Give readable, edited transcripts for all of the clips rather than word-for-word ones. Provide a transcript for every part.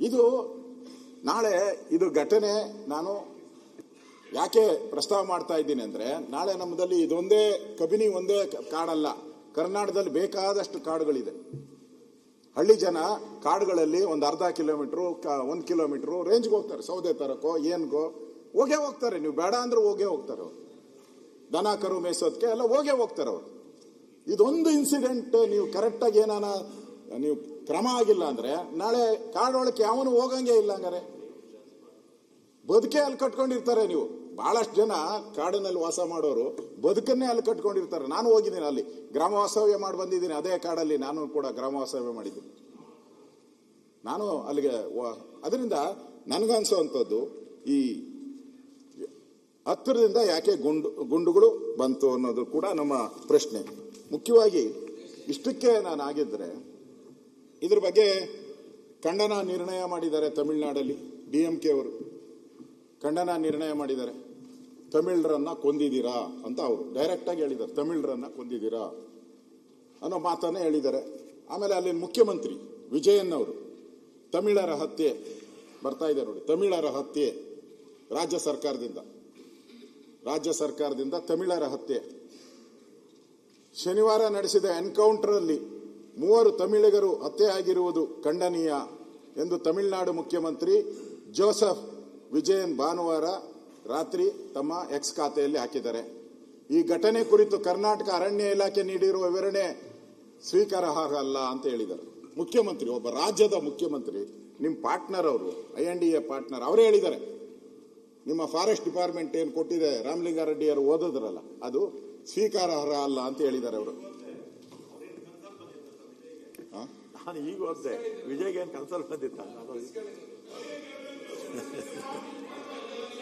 ಇದು ನಾಳೆ ಇದು ಘಟನೆ ನಾನು ಯಾಕೆ ಪ್ರಸ್ತಾವ ಮಾಡ್ತಾ ಇದ್ದೀನಿ ಅಂದ್ರೆ, ನಾಳೆ ನಮ್ಮದಲ್ಲಿ ಇದೊಂದೇ ಕಬಿನಿ ಒಂದೇ ಕಾಡಲ್ಲ, ಕರ್ನಾಟಕದಲ್ಲಿ ಬೇಕಾದಷ್ಟು ಕಾಡುಗಳಿದೆ. ಹಳ್ಳಿ ಜನ ಕಾಡುಗಳಲ್ಲಿ ಒಂದು ಅರ್ಧ ಕಿಲೋಮೀಟರ್ 1 ಕಿಲೋಮೀಟರ್ ರೇಂಜ್ಗೆ ಹೋಗ್ತಾರೆ, ಸೌದೆ ತರಕೋ ಏನ್ಗೋ ಹೋಗೇ ಹೋಗ್ತಾರೆ. ನೀವು ಬೇಡ ಅಂದ್ರೆ ಹೋಗೇ ಹೋಗ್ತಾರೆ ಅವರು, ದನ ಕರು ಮೇಯಿಸೋದಕ್ಕೆ ಎಲ್ಲ ಹೋಗೇ ಹೋಗ್ತಾರೆ ಅವರು. ಇದೊಂದು ಇನ್ಸಿಡೆಂಟ್ ನೀವು ಕರೆಕ್ಟಾಗಿ ಏನಾನ ನೀವು ಕ್ರಮ ಆಗಿಲ್ಲ ಅಂದ್ರೆ ನಾಳೆ ಕಾಡೊಳಕ್ಕೆ ಯಾವನು ಹೋಗಂಗೆ ಇಲ್ಲ. ಹಂಗಾರೆ ಬದುಕೆ ಅಲ್ಲಿ ಕಟ್ಕೊಂಡಿರ್ತಾರೆ. ನೀವು ಬಹಳಷ್ಟು ಜನ ಕಾಡಿನಲ್ಲಿ ವಾಸ ಮಾಡೋರು ಬದುಕನ್ನೇ ಅಲ್ಲಿ ಕಟ್ಕೊಂಡಿರ್ತಾರೆ. ನಾನು ಹೋಗಿದ್ದೀನಿ, ಅಲ್ಲಿ ಗ್ರಾಮ ವಾಸ್ತವ್ಯ ಮಾಡಿ ಬಂದಿದ್ದೀನಿ. ಅದೇ ಕಾಡಲ್ಲಿ ನಾನು ಕೂಡ ಗ್ರಾಮ ವಾಸ್ತವ್ಯ ಮಾಡಿದ್ದೀನಿ. ನಾನು ಅಲ್ಲಿಗೆ ಅದರಿಂದ ನನಗನ್ಸೋವಂಥದ್ದು ಈ ಹತ್ತಿರದಿಂದ ಯಾಕೆ ಗುಂಡುಗಳು ಬಂತು ಅನ್ನೋದು ಕೂಡ ನಮ್ಮ ಪ್ರಶ್ನೆ. ಮುಖ್ಯವಾಗಿ ಇಷ್ಟಕ್ಕೆ ನಾನು ಆಗಿದ್ರೆ ಇದ್ರ ಬಗ್ಗೆ ಖಂಡನ ನಿರ್ಣಯ ಮಾಡಿದ್ದಾರೆ. ತಮಿಳುನಾಡಲ್ಲಿ DMK ಅವರು ಖಂಡನ ನಿರ್ಣಯ ಮಾಡಿದ್ದಾರೆ. ತಮಿಳರನ್ನ ಕೊಂದಿದ್ದೀರಾ ಅಂತ ಅವರು ಡೈರೆಕ್ಟ್ ಆಗಿ ಹೇಳಿದ್ದಾರೆ. ತಮಿಳರನ್ನ ಕೊಂದಿದ್ದೀರಾ ಅನ್ನೋ ಮಾತನ್ನ ಹೇಳಿದ್ದಾರೆ. ಆಮೇಲೆ ಅಲ್ಲಿ ಮುಖ್ಯಮಂತ್ರಿ ವಿಜಯನ್ ಅವರು ತಮಿಳರ ಹತ್ಯೆ ಬರ್ತಾ ಇದೆ ನೋಡಿ, ತಮಿಳರ ಹತ್ಯೆ ರಾಜ್ಯ ಸರ್ಕಾರದಿಂದ ತಮಿಳರ ಹತ್ಯೆ. ಶನಿವಾರ ನಡೆಸಿದ ಎನ್ಕೌಂಟರ್ ಅಲ್ಲಿ 3 ತಮಿಳಿಗರು ಹತ್ಯೆ ಆಗಿರುವುದು ಖಂಡನೀಯ ಎಂದು ತಮಿಳುನಾಡು ಮುಖ್ಯಮಂತ್ರಿ ಜೋಸೆಫ್ ವಿಜಯನ್ ಭಾನುವಾರ ರಾತ್ರಿ ತಮ್ಮ ಎಕ್ಸ್ ಖಾತೆಯಲ್ಲಿ ಹಾಕಿದ್ದಾರೆ. ಈ ಘಟನೆ ಕುರಿತು ಕರ್ನಾಟಕ ಅರಣ್ಯ ಇಲಾಖೆ ನೀಡಿರುವ ವಿವರಣೆ ಸ್ವೀಕಾರಾರ್ಹ ಅಲ್ಲ ಅಂತ ಹೇಳಿದ್ದಾರೆ. ಮುಖ್ಯಮಂತ್ರಿ, ಒಬ್ಬ ರಾಜ್ಯದ ಮುಖ್ಯಮಂತ್ರಿ, ನಿಮ್ಮ ಪಾರ್ಟ್ನರ್ ಅವರು, INDA ಪಾರ್ಟ್ನರ್, ಅವರೇ ಹೇಳಿದ್ದಾರೆ ನಿಮ್ಮ ಫಾರೆಸ್ಟ್ ಡಿಪಾರ್ಟ್ಮೆಂಟ್ ಏನು ಕೊಟ್ಟಿದೆ ರಾಮಲಿಂಗಾರೆಡ್ಡಿ ಅವರು ಓದಿದ್ರಲ್ಲ ಅದು ಸ್ವೀಕಾರಾರ್ಹ ಅಲ್ಲ ಅಂತ ಹೇಳಿದ್ದಾರೆ ಅವರು. ನಾನು ಈಗ ಓದಿದೆ, ವಿಜಯ್ಗೆ ಏನು ಕನ್ಸಲ್ ಬಂದಿತ್ತ?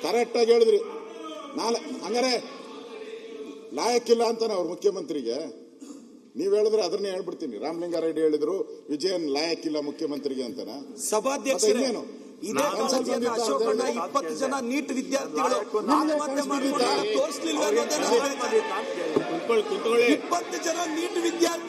ಕರೆಕ್ಟ್ ಆಗಿ ಹೇಳಿದ್ರಿ. ಹಂಗಾರೆ ಲಾಯಕ್ಕಿಲ್ಲ ಅಂತಾನೆ ಅವ್ರ ಮುಖ್ಯಮಂತ್ರಿಗೆ. ನೀವ್ ಹೇಳಿದ್ರೆ ಅದನ್ನೇ ಹೇಳ್ಬಿಡ್ತೀನಿ. ರಾಮಲಿಂಗಾರೆಡ್ಡಿ ಹೇಳಿದ್ರು ವಿಜಯನ್ ಲಾಯಕ್ಕಿಲ್ಲ ಮುಖ್ಯಮಂತ್ರಿಗೆ ಅಂತಾನ. ಸಭಾಧ್ಯಕ್ಷರೇ, ಇದೇ ಕಾಲೇಜಿನ ಅಶೋಕಣ್ಣ 20 ಜನ ನೀಟ್ ವಿದ್ಯಾರ್ಥಿಗಳು ಆತ್ಮಹತ್ಯೆ ಮಾಡಿಕೊಂಡು ತೋರಿಸಲಿಲ್ಲ. 20 ಜನ ನೀಟ್ ವಿದ್ಯಾರ್ಥಿ